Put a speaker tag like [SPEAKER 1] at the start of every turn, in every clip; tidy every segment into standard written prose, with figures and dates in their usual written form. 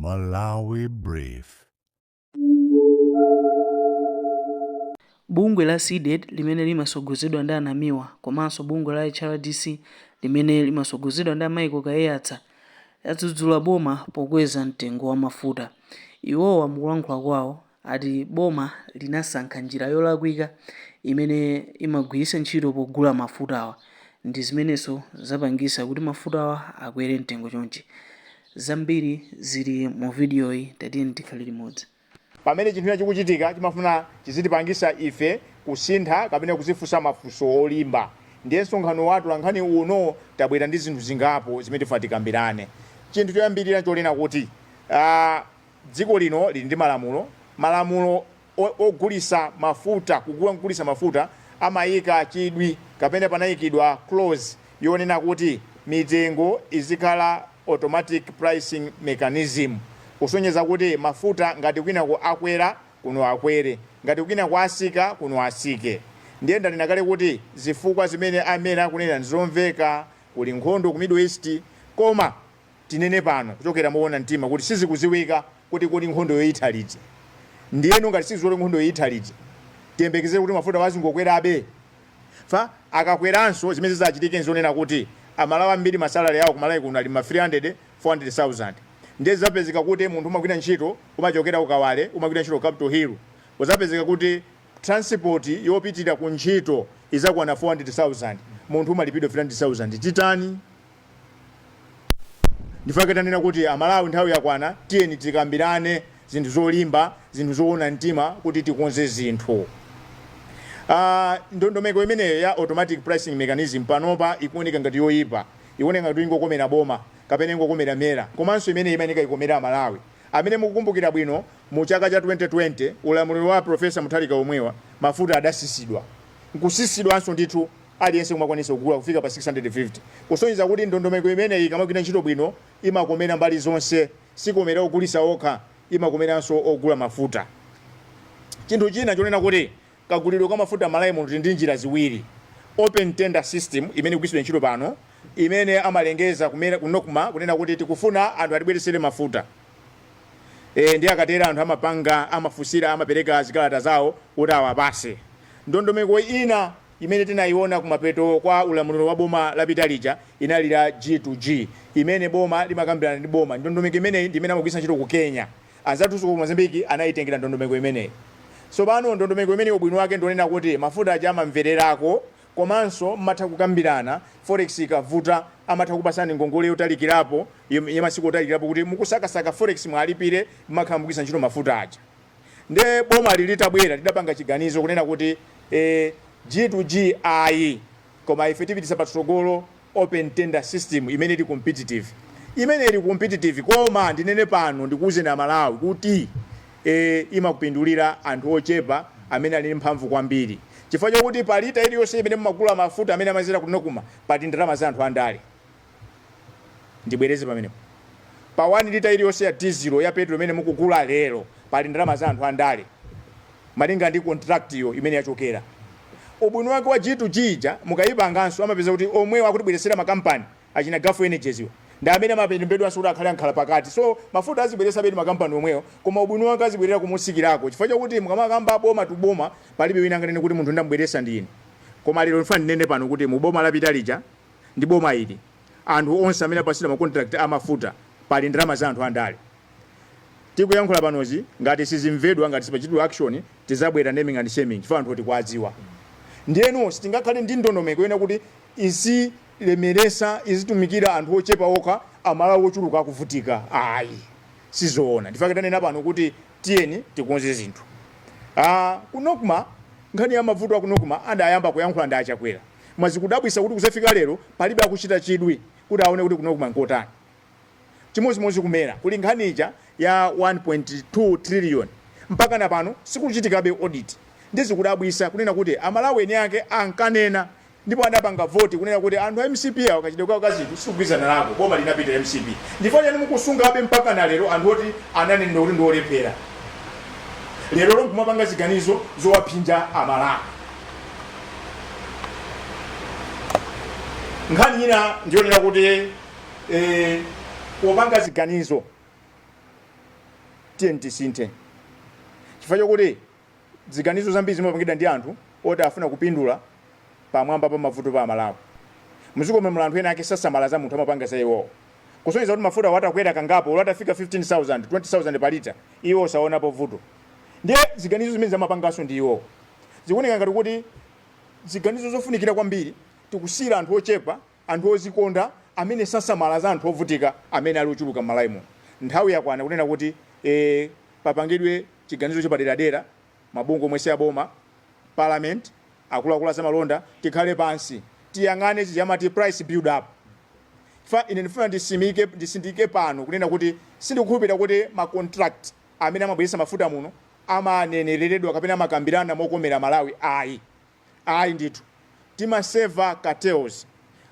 [SPEAKER 1] Malawi Brief.
[SPEAKER 2] Bungwe la SEDED limene limasogozedwa ndi Namiwa komanso bungwe la HRDC limene limasogozedwa ndi Michael Kayiyatsa yadzudzula boma pokweza mtengo wa mafuta. Iwowa mukulankhula kwawo ati boma linasankha njira yolakwika imene imagwiritsa ntchito pogula mafutawa ndi zimenenso zapangisa kuti mafutawa akwere mtengo chonchi. Zambiri zili mu videoyi, tatiyeni tikhale limodzi.
[SPEAKER 3] Pamene chinthu chikuchitika chimafuna chizitipangisa ife kusintha kapena kuzifunsa mafunso olimba. Ndiye msonkhano wathu lankhani uno tabwera ndi zinthu zingapo zimene tifuna tikambirane. Chinthu choyambirira cholena kuti dziko lino lili ndi malamulo ogulisa mafuta, kugulisa mafuta amayika chidwi kapena panayikidwa clause yonena kuti mitengo izikhala automatic pricing mechanism, kusonyeza kuti mafuta ngati kwina akwera kuno akwere, ngati kwina asika kuno asike. Ndiye ndanena kale kuti zifukwa zimene amene akunena nzomveka, kuli nkhondo ku Middle East, koma tinene pano kuchokera moona mtima kuti sizikuziwika kuti kuli nkhondo yoyitha liti. Ndiyenu ngati sizikuti nkhondo yoyitha liti, tiyembekezere kuti mafuta wazingokwerabe. Fa akakweranso zimene zachitike nzonena kuti amalawi ambiri masalary yawo kumalawi kuno ali ma 300-400,000. Ndiye zapezeka kuti munthu umagwira ntchito umachokera ukawale umagwira ntchito Capitol Hill, uzapezeka kuti transport yopitira ku ntchito izakwana 400,000, munthu umalipidwa 300,000 titani. Ndifake tanena kuti amalawi nthawi yakwana tiyeni tikambirane zinthu zolimba, zinthu zoona mtima kuti tikonze zinthu. Ndondomeko imeneyo ya automatic pricing mechanism panopa ikuoneka ngati yoyipa, ikuoneka ngati ingokomera boma kapena ingokomera mera, komanso imene imanika ikomera Malawi. Amene mukukumbukira bwino mu chaka cha 2020 ulamuliro wa Profesa Mutharika omwewa mafuta adasisidwa. Nkusisidwanso ndithu aliyense kumakwanisa kugula kufika pa 650. Kusonyeza kuti ndondomeko imene ikamagwira ntchito bwino imakomera mbali zonse, sikomera ogulisa okha, imakomeranso ogula mafuta. Chinthu china chonena kuti kagulidwe kwa mafuta Malawi muno ndi njira ziwiri. Open tender system imene ikugwiritsidwa ntchito pano, imene amalengeza kumera kunokuma kunena kuti tikufuna anthu atibweresere mafuta. Ndiye akatera anthu amapanga, amafusira, amapereka zikalata zawo kuti awapase. Ndondomeko ina imene tinayiona kumapeto kwa ulamuliro wa boma lapita lija inali la G2G, imene boma limakambirana ndi boma. Ndondomeko imene ndi imene amagwiritsa ntchito ku Kenya. Anzathu ku Mozambique anayitengera ndondomeko imene. So pano ndondomeko imene ubwino wake ndonena kuti mafuta aja amamvererako, komanso matha kukambirana, forex ikavuta amatha kupasani ngongole yotalikirapo yamasiku otalikirapo kuti mukusakasaka forex mwalipire makhala mugwiritsa ntchito mafuta aja. Nde boma litabwera lidapanga chiganizo kunena kuti G2G ayi, koma ife tipitisa patsogolo open tender system imene ili competitive. Imene ili competitive koma ndinene pano ndikuuze na Malawi kuti imakupindulira anthu ochepa amene ali mphamvu kwambiri. Chifukwa chokuti palita iliyonse imene mumagula mafuta amene amazira kunokuma pati ndalama za anthu andale. Ndibwereze pamenepo. Pa 1 lita iliyonse ya diesel ya petrol imene mukugula lero pali ndalama za anthu andale. Malinga ndi contract yo imene yachokera. Ubwino wake wa G2G mukayipanganso amapeza kuti omwewa akutibweresera makampani achina Gulf Energies yo ndi amene amapembedwa suti akhale ankhala pakati. So mafuta azibweresa bedi makampani omwewo, koma ubwino wake azibwerera kumusikirako. Chifukwa chokuti mukamakamba boma tuboma palibe wina nganene kuti munthu ndambweresa ndine. Koma lero ndifuna ndinene pano kuti mu boma lapita lija ndi boma ili anthu onse amene apasira ma contract amafuta pali ndalama za anthu andale. Tikuyankhula panozi ngati sizimvedwa, ngati sipachitidwa action, tizabwera naming and shaming chifukwa anthu oti kwadziwa. Ndiyenu sitingakhale ndi ndondomeko ena kuti lemeresa izitumikira anthu ochepa okha amalawi ochuluka akuvutika. Ayi, sizoona. Ndifake tanena pano kuti tiyeni tikonze zinthu. Kunokuma nkhani ya mavuto akunokuma adayamba kuyankhula ndi achakwera. Mwazikudabwisa kuti kuzafika lero palibe akuchita chidwi kuti aone kuti kunokuma nkotani. Chimozimozi kumera kuli nkhani ija ya 1.2 trillion mpaka na pano sikuchitikabe audit. Ndizikudabwisa kunena kuti amalawi eni yake ankanena ndipo adapanga vote kunena kuti anthu a MCP awo kachidwe kwawo kazitu sikugwizana nako boma linapita MCP. Ndifanya ni mukusungabe mpaka na lero anthu oti ananena kuti ndiolephera. Lero lomkumapanga ziganizo zowaphinja amalawi. Nkhani ina ndionena kuti popanga ziganizo TNT sinte chifukwa chokuti ziganizo zambiri zimapangidwa ndi anthu oti afuna kupindula pamwamba pa mavuto pa Malawi. Muziko anthu ena ake sasamala za munthu amapanga za iwo kusonyeza kuti mafuta watakwera kangapo watafika 15,000 20,000 pa lita iwo saonapo vuto. Ndiye ziganizo zimene zamapanganso ndi iwo zikuoneka ngati kuti ziganizo zofunikira kwambiri tikusira anthu ochepa, anthu ozikonda amene sasamala za anthu ovutika amene ali ochuluka m'Malawi muno. Nthawi yakwana kunena kuti papangidwe chiganizo chapaderadera mabungwe mwese ya boma, parliament, akuluakulu azamalonda tikhale pansi tiyang'ane chiyamati price build up. Ine ndifuna ndisindike pano kunena kuti sindikukhulupirira kuti ma contract amene amabweresa mafuta muno amanenereredwa kapena amakambirana mokomera Malawi ayi ndithu timaseva cartels.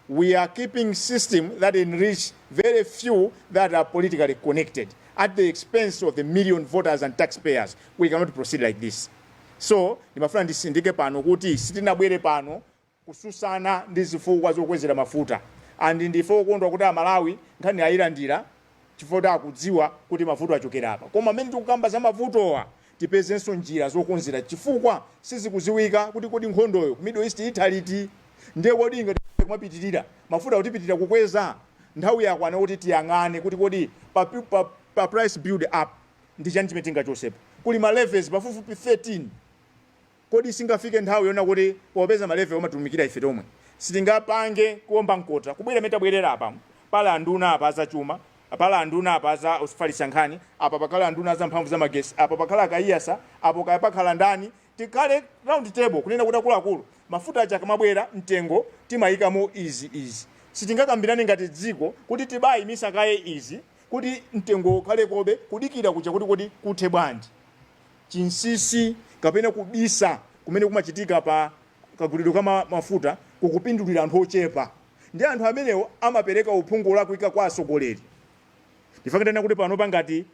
[SPEAKER 3] We are keeping system that enrich very few that are politically connected at the expense of the million voters and taxpayers. We cannot proceed like this. So ndimafuna ndisindike pano kuti sitinabwere pano kususana ndi zifukwa zokwezera mafuta andi ndifo kukondwa kuti Malawi nkhani ayilandira chifukwa akudziwa kuti mavuto achokera apa. Koma amene tikukamba za mavutowa tipezenso njira zokonzera chifukwa sizikuziwika kuti kodi nkhondoyo ku Middle East italiti ndiye kodi ingati kumapitirira mafuta kutipitirira kukweza nthawi yakwana kuti tiyang'ane kuti kodi pa price build up ndi chani chimene tingachosepa kuli ma levels pafupifupi 13 kodi singafike nthawi yona kuti popeza ma level omatumikira ife tomwe sitingapange kuomba nkota kubwera metabwerera apa pala anduna apa za chuma pala anduna apa za usifalisa nkhani apa pakala anduna za mphamvu za magesi apa pakala Kayiyatsa apo pakhala ndani tikale round table kunena kuti akuluakulu mafuta acha kamabwera mtengo timayikamo izi sitingakambirane ngati dziko kuti tibayi misakaye izi kuti mtengo kale kobe kudikira kucha kuti kodi kuthe bwanji chinsisi kapena kubisa kumene kumachitika pa kagulidwe kama mafuta kukupindulira anthu ochepa ndi anthu amenewo amapereka uphungu la kuika kwa asogoleri. Ndifakitana kuti pano pangati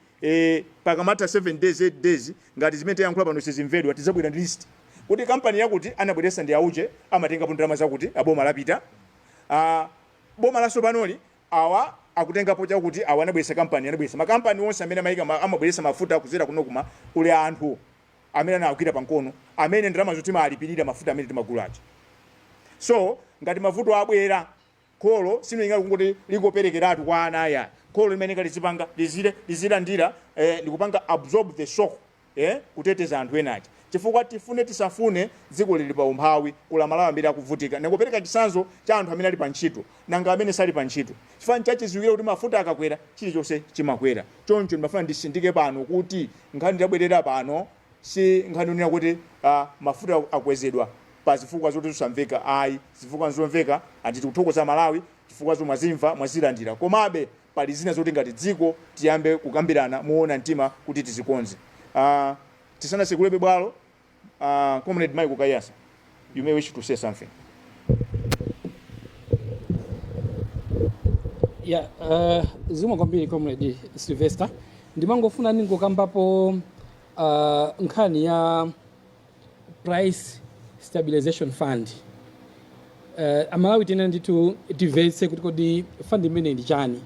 [SPEAKER 3] pakamata 7 days 8 days ngati zimene yankhula pano sizimvedwa tizabwera list kuti kampani yakuti anabweresa ndi auje amatenga ndalama zakuti aboma lapita boma la sobanoli awa akutengapo chakuti awa anabweresa kampani anabweresa makampani onse amene amayika amabweresa mafuta kuzera kunokuma kuli anthu amene anakwira pankono amene ndalama zotima alipirira mafuta amene timagula acha. So ngati mavuto abwera kholo sino ingati kuti likoperekeratu kwa ana aya kholo limene kalizipanga lizilandira likupanga absorb the shock kuteteza anthu enachi chifukwa tifune tisafune dziko lili pa umphawi kula Malawi ambiri akuvutika ndikupereka chisanzo cha anthu amene ali pa ntchito nanga amene sali pa ntchito chifukwa nchachiziwira kuti mafuta akakwera chilichonse chimakwera. Choncho ndimafuna ndisindike pano kuti nkhani tabwerera pano si nkhani unena kuti mafuta akwezedwa pa zifukwa zoti tusamveka ayi zifukwa nzomveka ati tikuthokoza Malawi chifukwa zomazimva mwazilandira komabe pali zina zoti ngati dziko tiyambe kukambirana muona mtima kuti tizikonze. Tisana sekulebe bwalo Comrade Mike Kayiyatsa, you may wish to say something.
[SPEAKER 4] Yeah, zimwe kwambiri Comrade Sylvester ndimangofuna ningokambapo nkhani ya price stabilization fund. Amalawi tena nditu tivetse kuti kodi fund imene ndi chani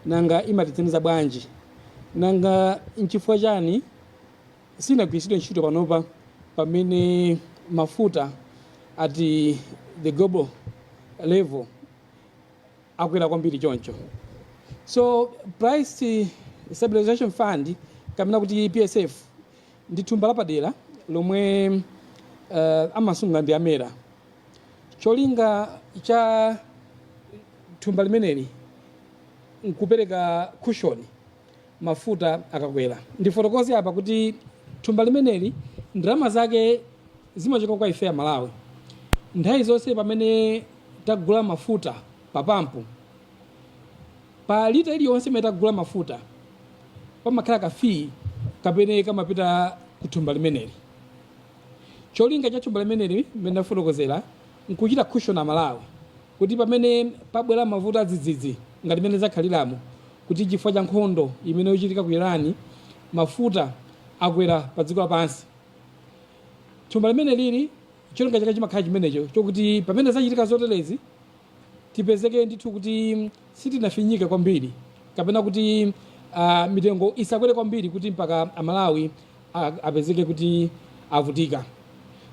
[SPEAKER 4] nanga imatithandiza bwanji nanga nchifukwa chani sinagwiritsidwe ntchito panopa pamene mafuta ati the global level akwera kwambiri choncho. So price stabilization fund kamena kuti PSF ndi thumba lapadera lomwe amasunga ndi amera. Cholinga cha thumba limeneli nkupereka cushion mafuta akakwera. Ndifotokoze apa kuti thumba limeneli ndalama zake zimachoka kwa ife ya Malawi. Nthawi zonse pamene tagula mafuta pa pampu pa lita iliyonse imene tagula mafuta pamakhala ka fee kapene kamapita ku thumba limeneli. Cholinga cha thumba limeneli mmene ndafotokozera nkuchita cushion a Malawi kuti pamene pabwera mafuta adzidzidzi ngati mene zakhaliramo kuti chifukwa cha nkhondo imene ichitika ku Iran mafuta akwera pa dziko lapansi. Thumba limene lili cholinga chake chimakhala chimenecho chokuti pamene zachitika zotelezi tipezeke ndithu kuti sitinafinyike kwambiri kapena kuti mitengo isakwere kwambiri kuti mpaka amalawi apezeke kuti avutika.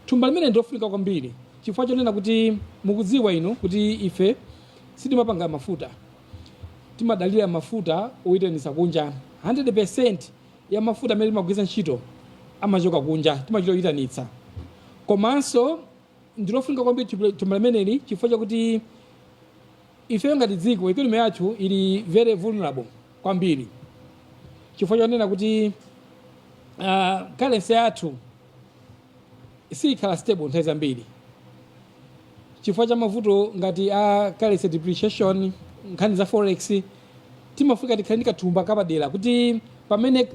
[SPEAKER 4] Thumba limene ndofunika kwambiri chifukwa chonena kuti mukudziwa inu kuti ife sitimapanga mafuta, timadalira mafuta oyitanisa kunja. 100% ya mafuta amene timagwiritsa ntchito amachoka kunja, timachita oyitanitsa. Komanso ndilofunika kwambiri thumba limeneli chifukwa chakuti ife ngati dziko economy yathu ili very vulnerable kwambiri, chifukwa chonena kuti currency yathu sikhala stable nthawi zambiri chifukwa cha mavuto ngati currency depreciation, nkhani za forex. Timafika tikhale ndi kathumba kapadera kuti pamene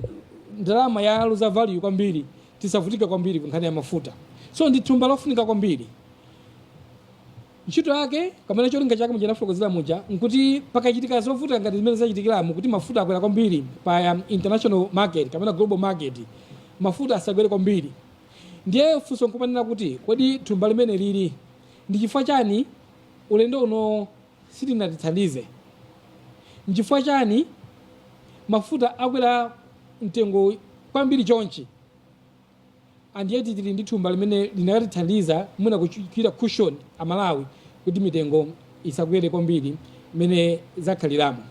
[SPEAKER 4] ndalama ya luza value kwambiri tisavutika kwambiri nkhani ya mafuta. So ndi thumba lofunika kwambiri. Ntchito yake kamene cholinga chake mujana fokozera muja nkuti pakachitika zovuta ngati zimene zachitikiramu kuti mafuta akwera kwambiri pa international market kamene global market, mafuta asakwere kwambiri. Ndiye funso nkumanena kuti kodi thumba limene lili ndi chifukwa chani ulendo uno sitinatithandize? Nchifukwa chani mafuta akwera mtengo kwambiri chonchi? Andiye tili ndi thumba limene linatithandiza mwina kuchita cushion amalawi kuti mitengo isakwere kwambiri mene zakhaliramo.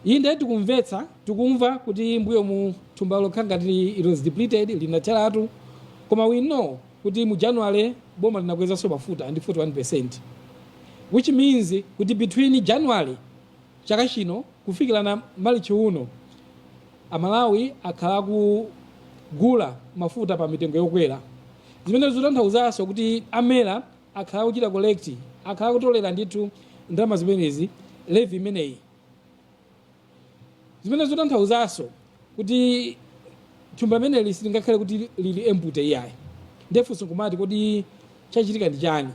[SPEAKER 4] Inde tikumvetsa, tikumva kuti mbuyo mu thumba lokha ngati it was depleted linatheratu, koma we know kuti mu January boma linakwezanso mafuta ndi 41%, which means kuti between January chaka chino kufikira na March uno amalawi akhala kugula mafuta pa mitengo yokwera. Zimene zikutanthauzaso kuti amera akhala kuchita collect, akhala kutolera ndithu ndalama zimenezi levy imeneyi. Zimene zikutanthauzaso kuti thumba limeneli silingakhale kuti lili empty iyayi. Ndefunso kumati kodi chachitika ndi chani?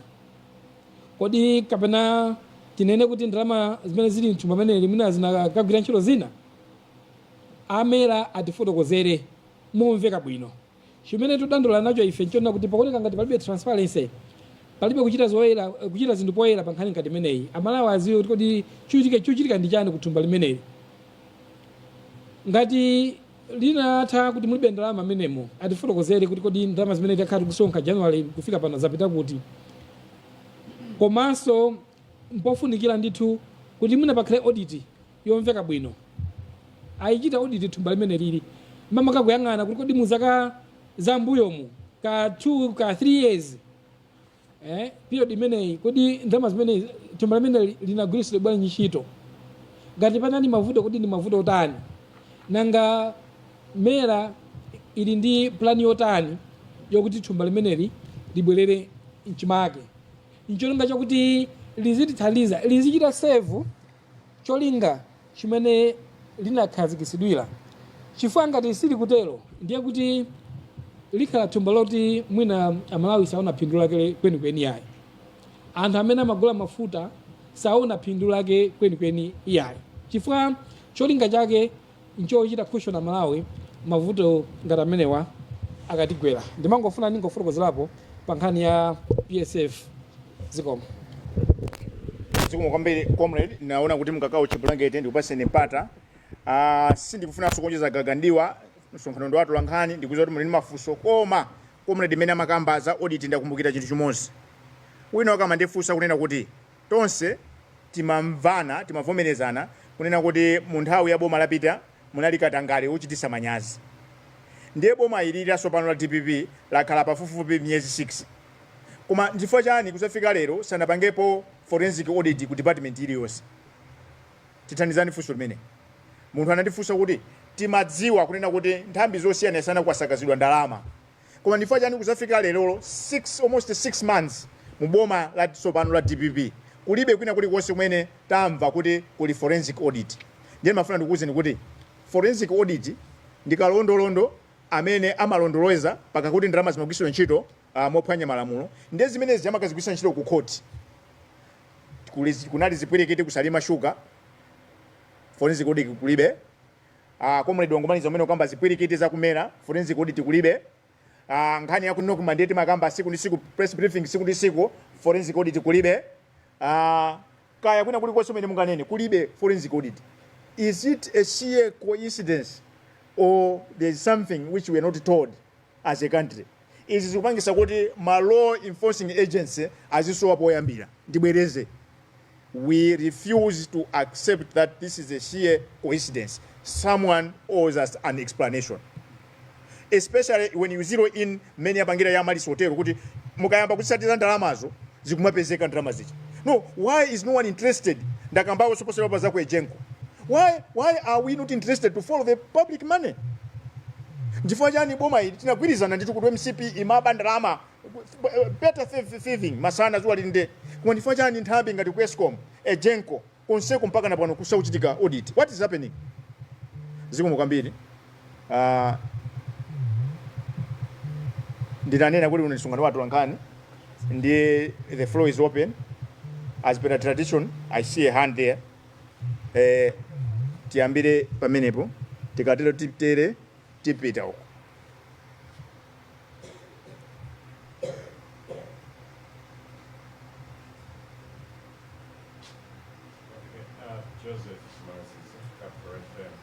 [SPEAKER 4] Kodi kapena tinene kuti ndalama zimene zili mthumba limeneli mwina zinakagwira ntchito zina? Amera atifotokozere momveka bwino. Chimene tudandola nacho ife nchona kuti pakuoneka ngati palibe transparency, palibe kuchita zoyera, kuchita zinthu poyera pa nkhani ngati imeneyi. Amalawi aziwe kodi chuchitika ndi chani kuthumba limeneli. Ngati linatha kuti mulibe ndalama amenemo atifotokozere kuti kodi ndalama zimene takhala kusonkha January kufika pano zapita kuti. Komanso mpofunikira ndithu kuti mwina pakhale audit yomveka bwino. Ayichita audit thumba limene lili mama kakuyang'ana kuti kodi muzaka za mbuyomu ka 2 ka 3 years period imeneyi kodi ndalama zimene thumba limene linagwiritsidwa bwanji ntchito, ngati panali mavuto kodi ndi mavuto otani, nanga mera ili ndi plani yotani yokuti thumba limeneli libwerere mchimake. Ncholinga chakuti lizitithandiza lizichita save cholinga chimene linakhazikisidwira. Chifukwa ngati sili kutero ndiye kuti likhala thumba loti mwina amalawi saona phindu lake kwenikweni yayi. Anthu amene amagula mafuta saona phindu lake kwenikweni yayi. Chifukwa cholinga chake nchochita cushion amalawi mavuto ngati amenewa akatigwera. Ndimangofuna ningofotokozerapo pa nkhani ya PSF zikomo.
[SPEAKER 3] Zikomo kwambiri comrade, naona kuti mkakao chipulangete ndikupaseni mpata. Sindikufuna kuonjeza gagandiwa msonkhano ndo watu lankhani ndikuziwa kuti muli mafunso koma comrade imene amakambaza audit ndakumbukira chinthu chimodzi. Wina kama ndifunsa kunena kuti tonse timamvana, timavomerezana kunena kuti mu nthawi ya boma lapita munali katangale uchitisa manyazi. Ndiye boma ilira sopano la DPP lakhala pafupifupi miyezi 6. Koma ndifo chani kusafika lero sanapangepo forensic audit ku department iliyonse. Tithandizani funso limene. Munthu anandifunsa kuti timadziwa kunena kuti nthambi zosiyana sana kwasakazidwa ndalama. Koma ndifo chani kusafika lero almost 6 months mu boma la sopano la DPP kulibe kwina kuli konse kumene tamva kuti kuli forensic audit. Ndiye mafuna ndikuwuzeni kuti forensic audit ndikalondolondo amene amalondoleza pakakuti ndalama zimagwiritsidwa ntchito mophwanya malamulo. Ndiye zimene zimakazigwiritsa ntchito ku court. Kunali zipwirikiti kusalima shuga forensic audit kulibe. Comrade wangomaliza umene ukamba zipwirikiti za kumera forensic audit kulibe. Nkhani ya kuno ku mandate makamba siku ndi siku press briefing siku ndi siku forensic audit kulibe. Kaya kuna kuli konse umene munganene kulibe forensic audit. Is it a sheer coincidence or there's something which we are not told as a country? Is zikupangisa kuti ma law enforcing agency azisowa poyambira ndibwereze. We refuse to accept that this is a sheer coincidence. Someone owes us an explanation. Especially when you zero in many apangira ya mali sotero kuti mukayamba kusatiza ndalamazo zikumapezeka ndalama zichi. No, why is no one interested? Ndakambawo supposed to baza kwa Jenko. Why are we not interested to follow the public money? Ndifanya jani boma tinagwirizana nditu kuti MCP imaba ndalama better thieving masana zuwa linde. Kwa ndifanya jani nthambi ngati Escom Jenko konseko mpaka na pano kusauchitika audit. What is happening? Zikumukambiri. Nditanena kuti unisungana watu wankani. The floor is open. As per the tradition, I see a hand there. Tiambire pamenepo. Tikatero tiptere tipita uko.
[SPEAKER 5] Joseph Marcis, Capital FM.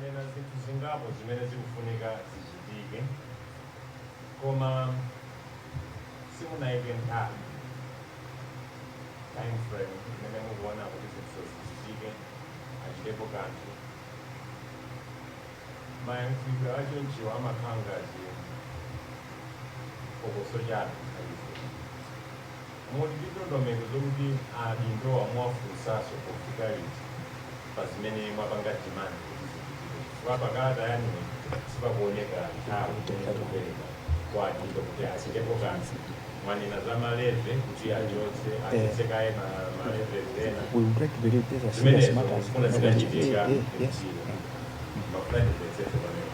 [SPEAKER 5] Nena zinthu zingapo zimene zikufunika zichitike koma simunayike nthawi time frame imene mukuona kuti zinthu zichitike achitepo kanthu mayankhidwe achonchiwa amakhala ngati phokoso chabe muli ndi ndondomeko zokuti adindo amuwafunsaso pofika liti pa zimene mwapanga demand kuti zichitike chifukwa pakata yani sipakuoneka nthawi kupereka kwa adindo kuti achitepo kanthu mwanena za maleve kuti achotse achotekaye maleve ena
[SPEAKER 6] We would like to believe these are
[SPEAKER 5] zimene
[SPEAKER 6] serious matters.
[SPEAKER 5] zifuna zikachitika
[SPEAKER 6] Yes.
[SPEAKER 5] mafulani zetsefe pamene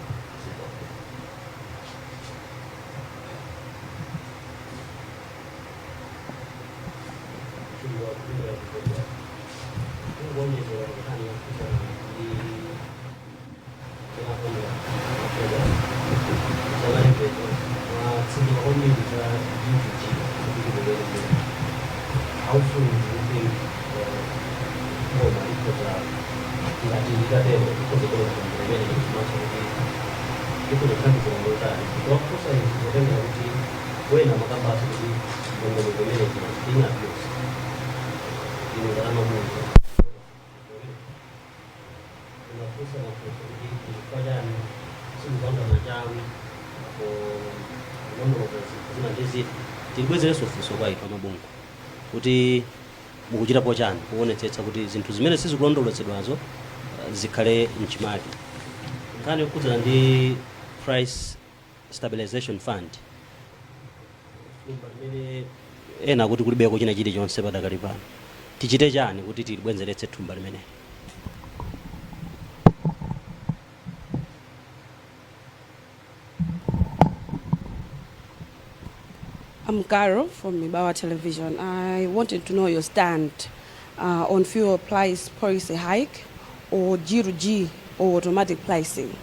[SPEAKER 7] How soon do you think Boma because the country will die. Of course, I am when I'm about to be when the management being abused. You know, I'm a movie. And of course, I'm going
[SPEAKER 6] kuti mukuchitapo chani kuonetsetsa kuti zinthu zimene sizikulondoletsedwazo zikhale mchimake nkhani yokhudzana ndi price stabilization fund ena kuti kulibeko china chilichonse padakali pano tichite chani kuti tilibwenzeretse thumba limene.
[SPEAKER 8] I'm Caro from Namiwa Television. I wanted to know your stand on fuel price policy hike or G or automatic pricing.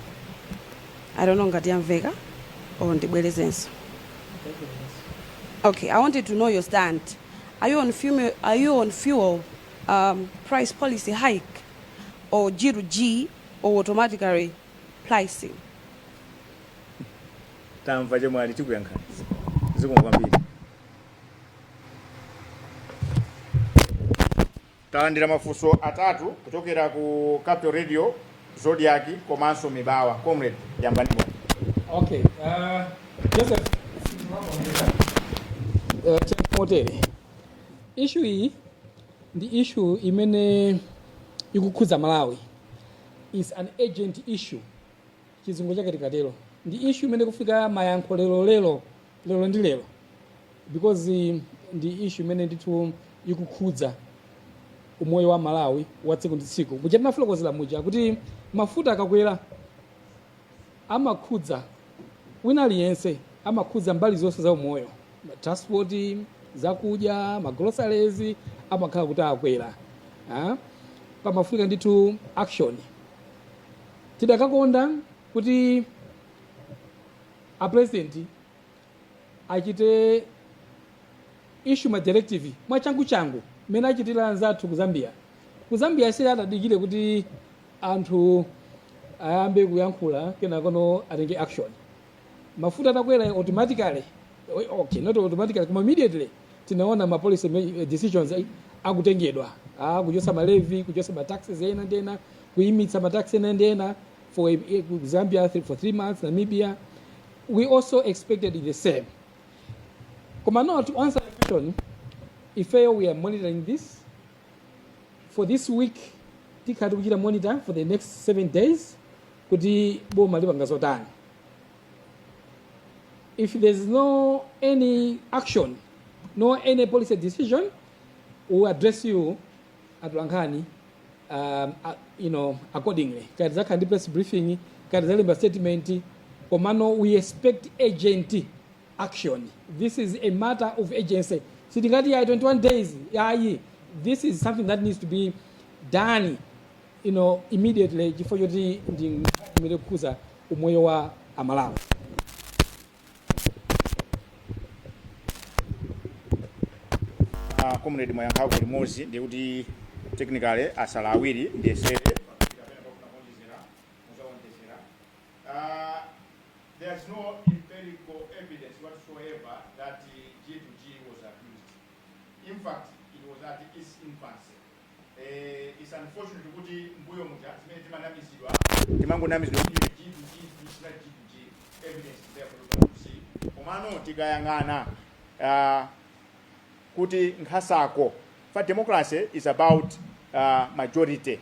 [SPEAKER 8] I don't know ngati Vega or ndibwelezenso. Okay, I wanted to know your stand. Are you on fuel price policy hike or G or automatically pricing?
[SPEAKER 3] Tamva chemwali chikuyankhani zikumwambiri talandira mafunso atatu kuchokera ku Capital Radio Zodiac komanso Mibawa comrade yambani.
[SPEAKER 4] Okay, Joseph motere issue hii ndi issue imene ikukhudza Malawi is an urgent issue chizungu chake tikatero ndi issue imene kufika mayankho lero ndi lero because ndi issue imene ndithu ikukhudza umoyo wa Malawi wa tsiku ndi tsiku muja tinafotokozera muja kuti mafuta akakwera amakhudza wina aliyense amakhudza mbali zonse za umoyo transport zakudya magroceries amakhala kuti akwera pamafunika ndithu action tidakakonda kuti a president achite issue ma directive mwachangu mene achitira anzathu ku Zambia se atadikire kuti anthu ayambe kuyankhula kenakono atenge action. Mafuta atakwera automatically, okay, not automatically, koma immediately tinaona ma policy decisions akutengedwa, kuchosa malevi, kuchosa ma taxes ena ndena, kuimitsa ma taxes ena ndena for Zambia for 3 months, Namibia. We also expected the same. Koma now to answer the question, if we are monitoring this for this week, tikati kuchita monitor for the next 7 days kuti boma lipanga zotani. If there's no any action, no any policy decision, we will address you at Lankani, accordingly. Kati zaka press briefing, kati zalimba statement. Komano, we expect agent action. This is a matter of agency. Sitingati ya 21 days, this is something that needs to be done, immediately before you kuza umoyo wa Malawi.
[SPEAKER 3] Comrade mwayankhawo kuli mozi ndi kuti technically asala awiri ndiyesere. There's no empirical evidence whatsoever that G2G was abused. In fact, it was at its infancy. It's unfortunate kuti mbuyo muja zimene timanamizidwa timangonamizidwa kuti G2G is not G2G. Evidence is there for you to see. Komano tikayang'ana kuti nkhasako. For democracy is about majority.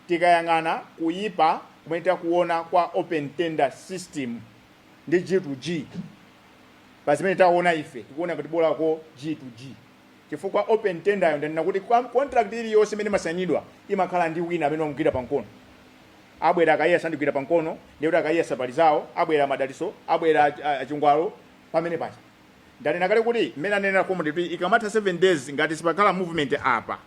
[SPEAKER 3] Tikayang'ana kuipa kumeta kuona kwa open tender system ndi G2G. Pazimene taona ife tikuona kuti bola ko G2G. Chifukwa open tender ndina kuti contract ili yonse imene masanyidwa imakhala ndi wina amene omugwira pankono. Abwera akayesa ndigwira pankono, ndi akayesa pali zawo, abwera madaliso, abwera achingwalo pamene pacha. Ndanena kale kuti mmene anena komodi ikamata 7 days ngati sipakhala movement apa.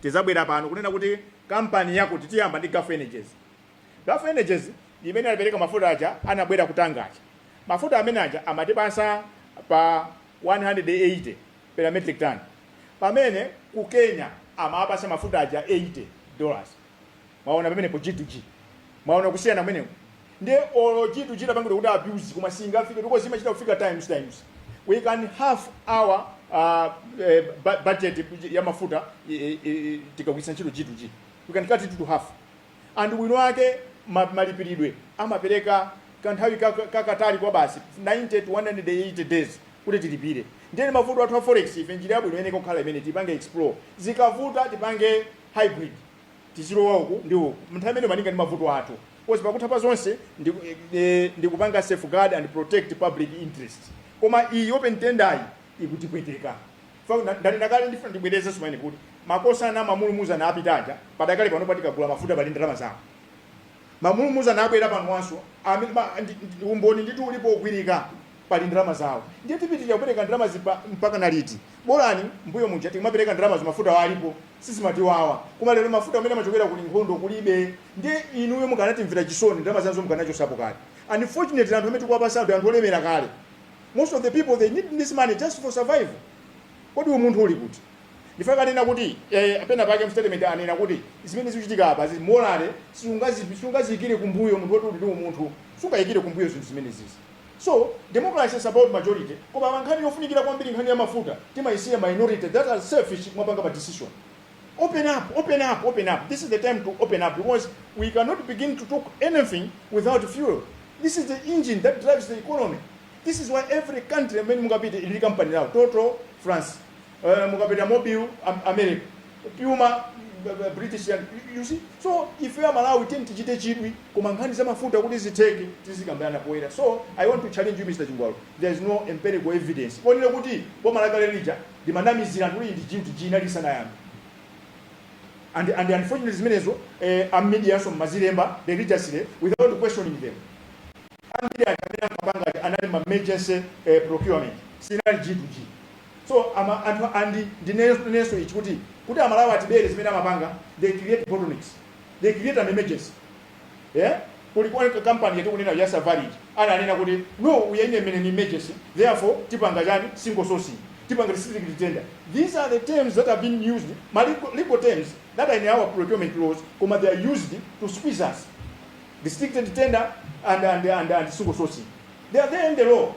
[SPEAKER 3] Tizabwera pano kunena kuti company yako titiyamba ndi Gulf Energies. Gulf Energies imene alipereka mafuta aja anabwera kutangacha. Mafuta amene aja amatipasa pa 180 per metric ton. Pamene ku Kenya amapasa mafuta aja $80. Maona pamene po G2G. Maona kusiyana mweneko. Ndi olo G2G tapangidwa kuti abuse kuma singafike because imachita kufika times. We can half our budget ya mafuta tikagwisa ntchito G2G. We can cut it to half. And we know ake malipiridwe amapereka kanthawi kakatali kwa basi 90 to 180 days kuti tilipire. Ndeni mafuta athu a forex ife njira yabwino imene kokhala imene tipange explore. Zikavuta tipange hybrid. Tizilowa uku ndi uku. Mnthawi imene maninga ndi mavuto athu. Because pakutha zonse ndi kupanga safeguard and protect public interest. Koma iyi open tender ikutipweteka. Ndanena kale ndifuna ndibwereze sumene kuti makosa na mamulumuza na apitaja padakale pano patikagula mafuta pali ndalama zawo. Mamulumuza na abwera pano wanso umboni nditu ulipo ogwirika pali ndalama zawo. Ndiye tipitira kupereka ndalama mpaka na liti. Bolani mbuyo muja timapereka ndalama mafuta walipo sisimatiwawa. Koma lero mafuta amene amachokera kuli nkhondo kulibe. Ndiye inuyo mukanati mvira chisoni ndalama zanzo mukanacho sapo kale. Unfortunately anthu amene tikuwapasa anthu olemera kale. Most of the people they need this money just for survival. Kodi umuntu uli kuti? Ndifaka nena kuti apena pake statement anena kuti zimene zikuchitika apa morale sungazikire kumbuyo munthu woti ndi umuntu sungayikire kumbuyo zinthu zimene zizi. So democracy is about majority. Koma nkhani yofunikira kwambiri nkhani ya mafuta timayisiya minority that are selfish kumapanga pa decision. Open up. This is the time to open up because we cannot begin to talk anything without fuel. This is the engine that drives the economy. This is why every country, I mean, Mugabite, in the company now, Toto, France, Mugabite Mobile, America, Puma, British, you see. So, if you are Malawi, we tend to get chidwi, kumangani zama futa, what is it taking? This is Gambana Poeta. So, I want to challenge you, Mr. Jungwaro. There is no empirical evidence. Only Guti, Boma Lagalija, the Manami Ziran, really, the G2G, Nadisanayam. And the unfortunate Minezo, media from Maziremba, they reach us without questioning them. Another emergency procurement, Sinal G2G. So, and the next which would put a Malawi at bed is Mapanga, they create bottlenecks. They create an emergency. Yeah? Put a company to just a valid. And I no, we are in an emergency. Therefore, Tipangajani, single sourcing. tipanga restricted tender. These are the terms that have been used, legal terms that are in our procurement laws, they are used to squeeze us. Restricted tender and single sourcing. They are there in the law.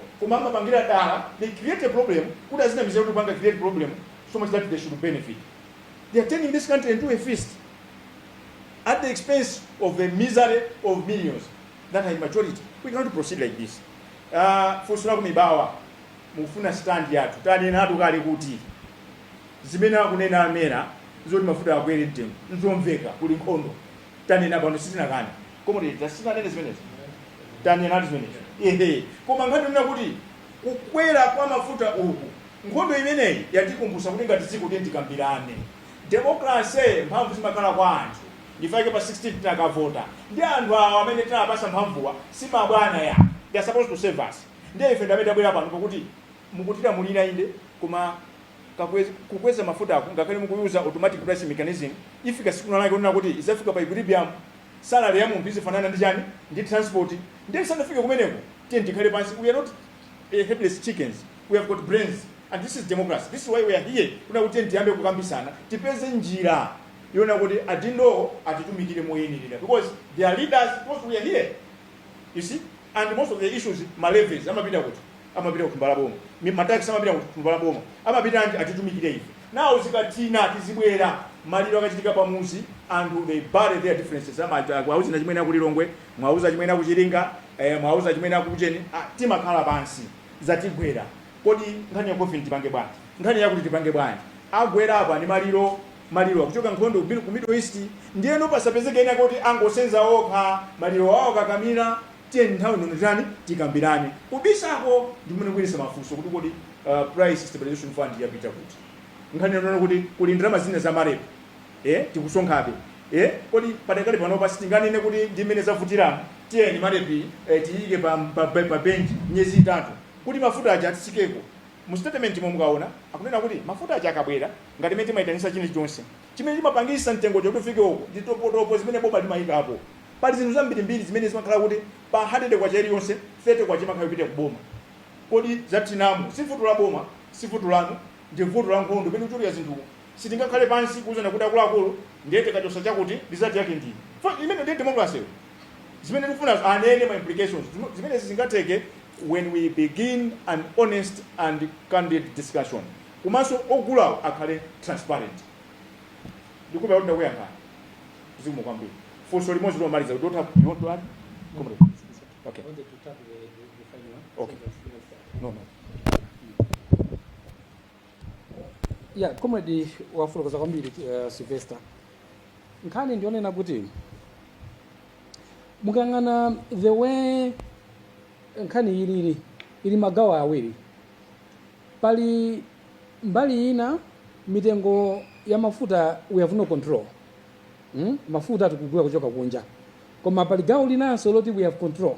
[SPEAKER 3] They create a problem. Who doesn't have create a problem so much that they should benefit? They are turning this country into a feast at the expense of the misery of millions that are in majority. We cannot proceed like this. Fusuna kumibawa mufuna stand yatu tani natu kali kuti zimena kunena amera zoti mafuta akwere mtengo nzomveka kuli nkhondo tani na bano sitina kani komodi tasina nene zimenezi tani natu zimenezi koma ngati nina kuti kukwera kwa mafuta uku nkhondo imeneyi yatikumbusa kuti ngati dziko kuti tikambirane democracy mphamvu zimakhala kwa anthu ndifike pa 16 tinakavota ndi anthu awo amene tinapasa mphamvuwa simabwana ya they are supposed to save us. Ndiye ife ndameta bwera pano pakuti mukutira mulina inde koma kukweza mafuta ngakale mukuyuza automatic pricing mechanism ifika siku nalake kunena kuti izafika pa equilibrium salary ya munthu izifanana ndi chani ndi transport ndiye sanafike kumeneko tiye ndikhale pansi. We are not headless chickens, we have got brains and this is democracy. This is why we are here kuna kuti ndiyambe kukambisana tipeze njira yona kuti adindo atitumikire moyenilira because they are leaders because we are here, you see. And most of the issues malevies amapita kuti kumbala boma matax amapita kuti kumbala boma amapita atitumikire ife now zikatina tizibwera maliro akachitika pamuzi and they bury their differences mwauza na chimene kulilongwe mwauza chimene kuchiringa mwauza chimene kucheni timakhala pansi zatigwera kodi nkhani ya coffin tipange bwanji nkhani yakuti tipange bwanji agwera apa ndi maliro akuchoka nkhondo ku Middle East ndiyeno pasapezeke ena kuti angosenza okha maliro wawo kakamira nthawi nonotani tikambirane kubisako ndimene kuyesa mafunso kuti kodi price stabilization fund yapita kuti nkhani nono kuti kuli ndalama zina za marepo tikusonkhabe kodi padakali panopa sitinganene kuti ndimene zavutiramo tiyeni marepi tiyike pa bench myezi 3 kuti mafuta aja atisikeko. Mu statement mukaona akunena kuti mafuta aja akabwera ngati mete maitanisa chilichonse chimene chimapangisa mtengo chakufike uko ndi topotopo zimene boma limayika apo. Pali zinthu zambirimbiri zimene zimakhala kuti pa 100 kwa cheri yonse 30 kwa chimakhala kupita kuboma. Kodi zatinamu sifutu la boma sifutu lanu ndi vuto la nkhondo pene kuchulira zinthu sitingakhale pansi kuzana kuti akuluakulu ndiyete kachosa chakuti result yake ndi imene ndi democracy zimene tikufuna anene ma implications zimene zingateke when we begin an honest and candid discussion. Kumaso ogulawo akhale transparent. Ndikuba kuti ndakuyankha zimu kwambiri. For limodzi lomaliza you don't have you want to add? Okay. Okay. No.
[SPEAKER 4] Yeah, comrade wafulokoza kwambiri Sylvester. Nkhani ndionena kuti mukang'ana the way nkhani ili magawo awiri. Pali mbali ina mitengo ya mafuta we have no control. Mafuta tukugula kuchoka kunja. Koma pali gawo linanso loti we have control.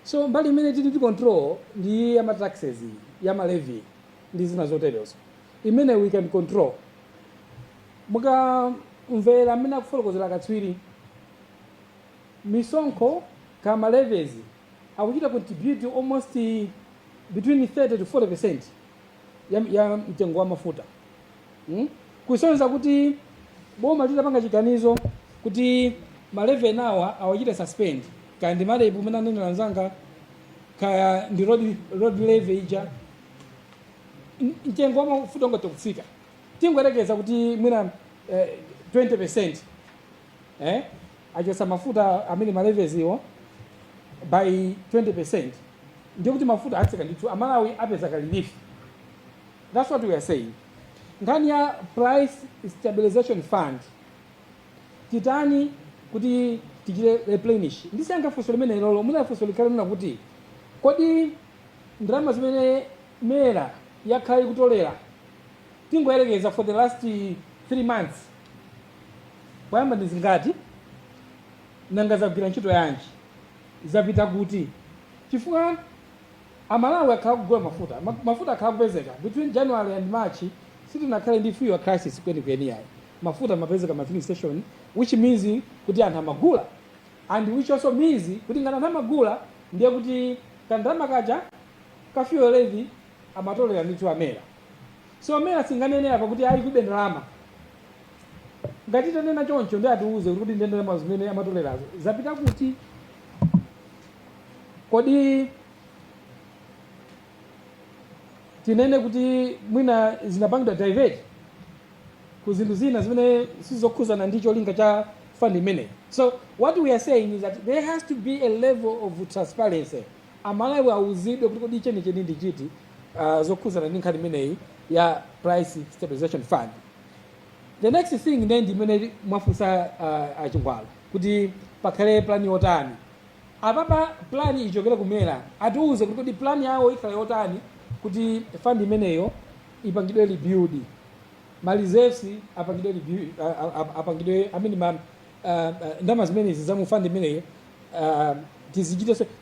[SPEAKER 4] So mbali imene tili control ndi ya taxes, ya levy ndi zina zoterezo. Imene we can control. Muka mvera amene akufotokozera katswiri misonkho kama levies akuchita contribute almost between 30 to 40% ya mtengo wa mafuta. Kusonza kuti boma litapanga chiganizo kuti maleve nawa awachite suspend kandi malebu mena nene lanzanga kaya ndi road levy ija mtengo wa mafuta ngotokutsika tingwerekeza kuti mwina 20% achosa mafuta amene malevies iwo by 20% ndio kuti mafuta atsika ndithu amalawi apeza relief. That's what we are saying. Ngani ya price stabilization fund titani kuti tichire replenish ndisanga funso limene lolo muna funso likale muna kuti kodi ndalama zimene mera yakhali kutolera tingoyerekeza for the last 3 months kwayamba ndizingati nanga zagwira ntchito yanji zapita kuti chifukwa amalawi akhala kugula mafuta akhala kupezeka between January and March sitinakhale ndi fuel crisis kwenikweni yayi mafuta mapezeka ma filling station which means kuti anthu amagula and which also means kuti ngati anthu amagula ndiye kuti kandalama kaja ka fuel levy amatolera ndithu amera so mera singanene apa kuti ali kube ndalama ngati tanena choncho ndi atiuze kuti ndi ndalama zimene amatolerazo zapita kuti kodi tinene kuti mwina zinapangidwa divert ku zinthu zina zimene sizokhuzana ndi cholinga cha fund imeneyi. So what we are saying is that there has to be a level of transparency. Amalawi auzidwe kuti kodi chenicheni ndi chiti zokhuzana ndi nkhani imeneyi ya price stabilization fund. The next thing then ndimene mwafunsa achingwala kuti pakhale plan yotani. Apapa plan ichokera kumera atiuze kuti kodi plan yawo ikhala yotani kuti fund imeneyo ipangidwe rebuild. Ma reserves apangidwe ndama zimene zizamu fund imeneyo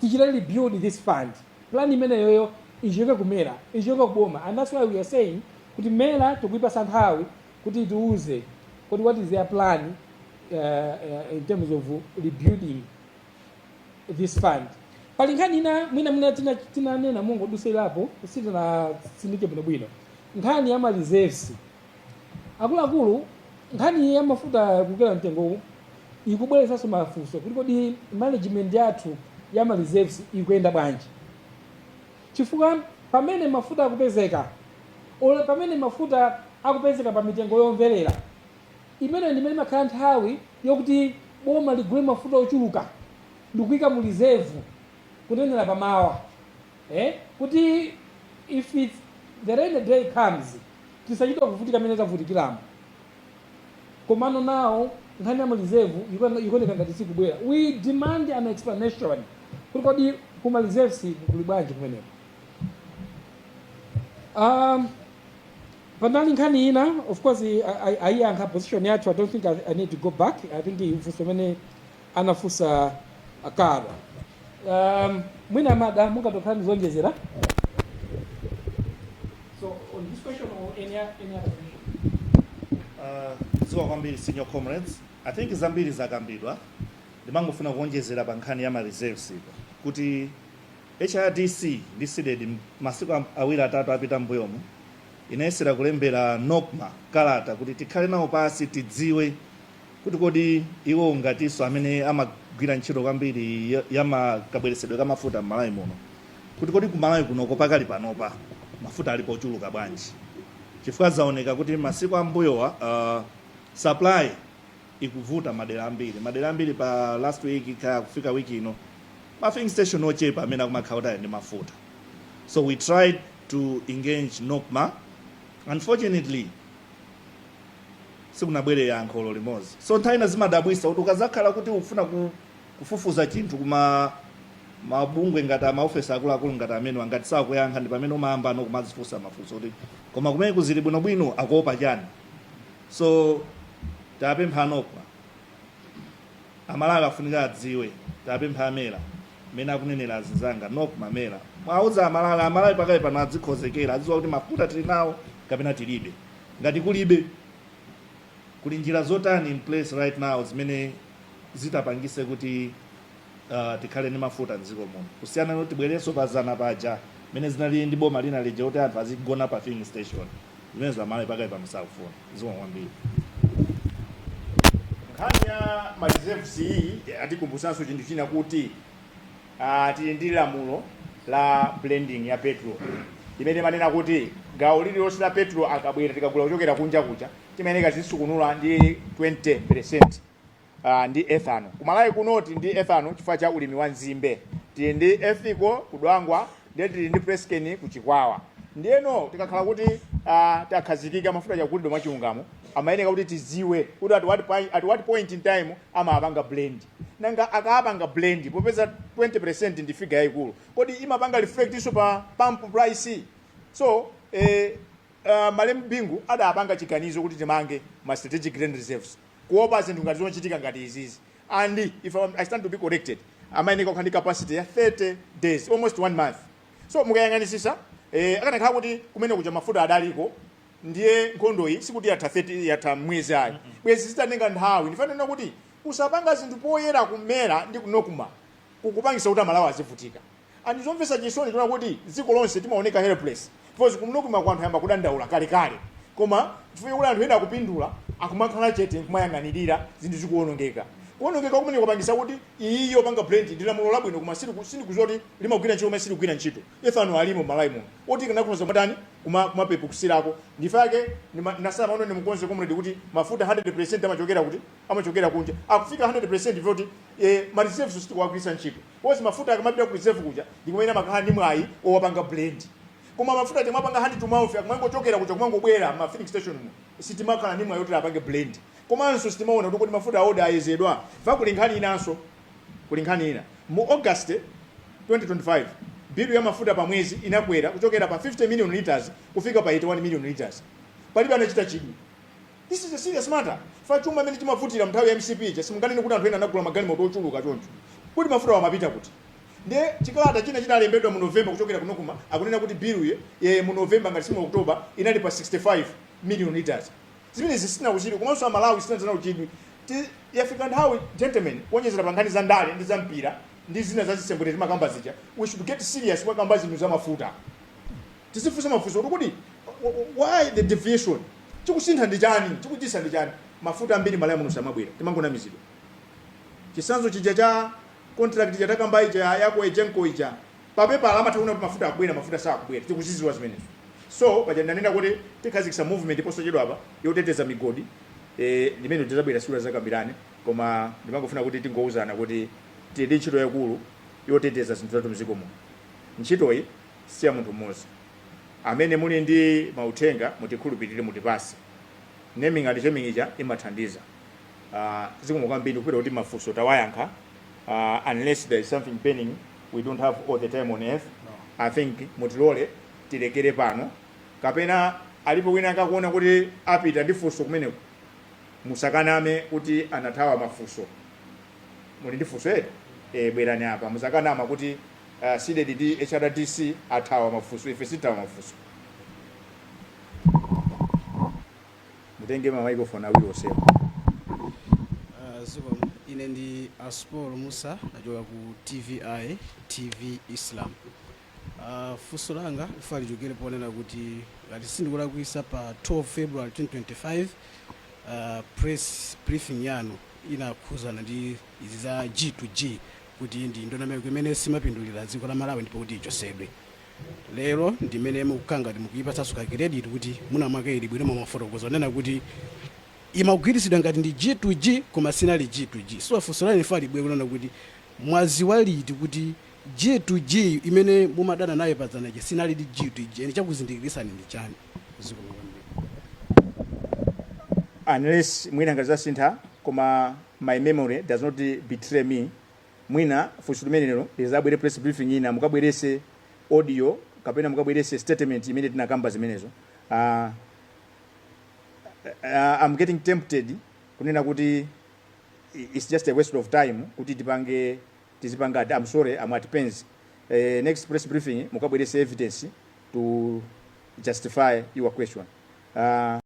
[SPEAKER 4] tichita rebuild this fund. Plan imeneyo ichoke kumera ichoke kuboma, and that's why we are saying kuti mera tukuipa nthawi kuti itiuze kuti what is their plan in terms of rebuilding this fund. Pali nkhani ina mwina tinanena mungu duselapo sitina sindike bwino nkhani ya ma reserves. Akuluakulu nkhani ya mafuta kukela mtengo ikubweresanso mafunso kuti kodi management yathu ya ma reserves ikuyenda bwanji, chifukwa pamene mafuta akupezeka ole pamene mafuta akupezeka pa mitengo yomverera imene ndimene makhala nthawi yokuti boma ligule mafuta ochuluka ndikuyika mu reserve kunenera pamawa kuti if the rainy day comes tisachita kuvutika amene tavutikiramo. Komano nawo nkhani ya reserve ikuoneka ngati sikubwera. We demand an explanation kuti kodi kuma reserves kuli bwanji kumeneko. Panali nkhani ina, of course aiyankha position yathu. I don't think I need to go back. I think ifunso mene anafusa akara. Mwina mada mukatokhala zonjezera. So on this question or any other question?
[SPEAKER 9] Ziwa kwambiri senior comrades. I think zambiri zakambidwa. Ndimangofuna kuonjezera pa nkhani ya ma reserves kuti HRDC lisided masiku awiri atatu apita mbuyomu inayesera kulembera NOCMA kalata kuti tikhale nawo pasi tidziwe kuti kodi iwo ngatiso amene amagwira ntchito kwambiri ya makabweresedwe kamafuta m'Malawi muno kuti kodi ku Malawi kunoko pakali panopa mafuta alipo ochuluka bwanji, chifukwa zaoneka kuti masiku ambuyowa supply ikuvuta madera ambiri pa last week kaya kufika wiki ino ma filling station ochepa amene akumakhautaya ndi mafuta. So we tried to engage NOCMA. Unfortunately sikunabwere yankho limodzi. So nthawi ina zimadabwisa kuti ukazakhala kuti ufuna kufufuza chinthu kuma mabungwe ngati maofesi akuluakulu ngati amene wangati sakuyankha ndi pamene umayamba nokumazifunsa mafunso kuti koma kumene kuzili bwinobwino akuopa chani. So tapempha NOCMA Amalawi afunika adziwe, tapempha amera mene akunenera azinzanga NOCMA mera mwauza Amalawi pakali pano adzikhozekera adziwa kuti mafuta tili nawo kapena tilibe. Ngati kulibe kuli njira zotani in place right now zimene zitapangise kuti tikhale ndi mafuta mdziko muno kusiyana noti bwereso pazana paja mene zinali ndi boma lina lija kuti anthu azigona pa filling station zimene zamalawi pakali pano sakufuna zomwe kwambiri.
[SPEAKER 3] Nkhani ya ma reserves iyi atikumbusanso chinthu china kuti tili ndi lamulo la blending ya petrol limene manena kuti gawo lililonse la petrol akabwera tikagula kuchokera kunja kucha timayeneka zisukunula ndi 20% ndi ethanol. Kumalawi kunoti ndi ethanol chifukwa cha ulimi wa nzimbe, tili ndi ethico kudwangwa ndi tili ndi presken kuchikwawa. Ndiyeno tikakhala kuti takhazikika mafuta chakulidwe mwachilungamo amayeneka kuti tiziwe kuti at what point in time amapanga blend. Nanga akapanga blend popeza 20% ndi figure yayikulu kodi imapanga reflect iso pa pump price. So Malemu Bingu adapanga chiganizo kuti timange ma strategic grain reserves kuopa zinthu ngati zochitika ngati izizi, and if I stand to be corrected amayeneka kukhandi capacity ya 30 days almost 1 month. So mukayang'anisisa akanakhala kuti kumene kuja mafuta adaliko ndiye nkhondo iyi sikuti yatha 30 yatha mwezi ayi bwezi zitatenga nthawi. Ndifanena kuti usapanga zinthu poyera kumera ndi kunokuma kukupangisa kuti Amalawi azivutika. And zomvesa chisoni tuna kuti dziko lonse timaoneka helpless because kumunoku makwanthu yamba kudandaula kale koma chifukwa kuti anthu ena akupindula akumakhala chete kumayang'anirira zinthu zikuwonongeka kuwonongeka kumene kupangisa kuti iyo panga blend ndi lamulo labwino koma silikuzoti limagwira ntchito koma siligwira ntchito ifano alimo Malawi muno oti kanakhoza matani kumapepo kusirako ndifake nasala maono nimukonze comrade kuti mafuta 100% amachokera kunja akufika 100% voti ma reserves sitikuwagwirisa ntchito ozi mafuta akamapita ku reserve kuja ndikumene makhala ndi mwayi owapanga blend koma mafuta timapanga hand to mouth akumangochokera kuja kumangobwera ma filling station mu sitimakhala ndi mwayi oti apange blend komanso sitimaona kuti mafuta aoda ayezedwa fa kulinkhani inanso kulinkhani ina mu August 2025 bill ya mafuta pa mwezi inakwera kuchokera pa 50 million liters kufika pa 81 million liters palibe anachita chidwi. This is a serious matter. Fa chuma mene chimafutira mnthawi ya MCP cha simunganene kuti anthu ena anagula magalimoto ochuluka choncho kuti mafuta wamapita kuti ndiye chikalata china chinalembedwa mu November kuchokera kunokuma akunena kuti bill ye mu November ngati simu October inali pa 65 million liters zimene zisina kuchidwi komanso Malawi sina kuchidwi yafika nthawi gentlemen kuonyezera pa nkhani za ndale ndi za mpira ndi zina za zisembwere makamba zija we should get serious kwa kamba zinthu za mafuta tisifunsa mafunso kuti why the deviation chikusintha ndi chani chikuchisa ndi chani mafuta ambiri Malawi muno samabwera timangonamizidwa chisanzo chija cha contract cha takamba ija yako ejenko ija papepa amataona kuti mafuta akubwera mafuta sakubwera tikuchizizwa zimenezo so paja ndanena kuti tikhazikisa movement posachedwa apa yoteteza migodi limene tizabwera sura zakambirane koma ndimangofuna kuti tingouzana kuti tili ntchito yakulu yoteteza zinthu zathu mziko muno ntchitoyi siya munthu mmodzi amene muli ndi mauthenga mutikhulupirire mutipase naming and shaming ija imathandiza zikomo kwambiri kupita kuti mafunso tawayankha unless there is something pending we don't have all the time on earth I think mutilole tilekere pano kapena alipo wina akakuona kuti apita ndi funso kumeneko musakaname kuti anathawa mafunso muli ndi funso bwerani apa musakanama kuti CDD HRDC athawa mafunso ife sithawa mafunso mutenge microphone awiri osewa
[SPEAKER 10] zuba ine ndi Aspol Musa nachoka ku TV Islam funso langa lifa lichokere ponena kuti ngati sindikulakwisa pa 12 February 2025 press briefing yanu inakhuzana ndi izi za G2G kuti ndi ndondomeko imene simapindulira dziko la Malawi ndipo kuti ichosedwe lero ndimene mukukanga ndi mukuyipatsanso ka credit kuti muna mwake ili bwino mafotokozo nena kuti imagwiritsidwa ngati ndi G2G koma sinali G2G so funso lani lifa libwe kunena kuti mwaziwa liti kuti G2G imene mumadana nayo padzana che sinali ndi G2G eni chakuzindikirisani ndi chani
[SPEAKER 3] unless mwina ngaza sintha koma my memory does not betray me mwina funso limenelo lizabwere press briefing ina mukabwerese audio kapena mukabwerese statement imene tinakamba zimenezo I'm getting tempted kunena kuti it's just a waste of time kuti tizipanga I'm sorry I'm at pains next press briefing mukabwerese evidence to justify your question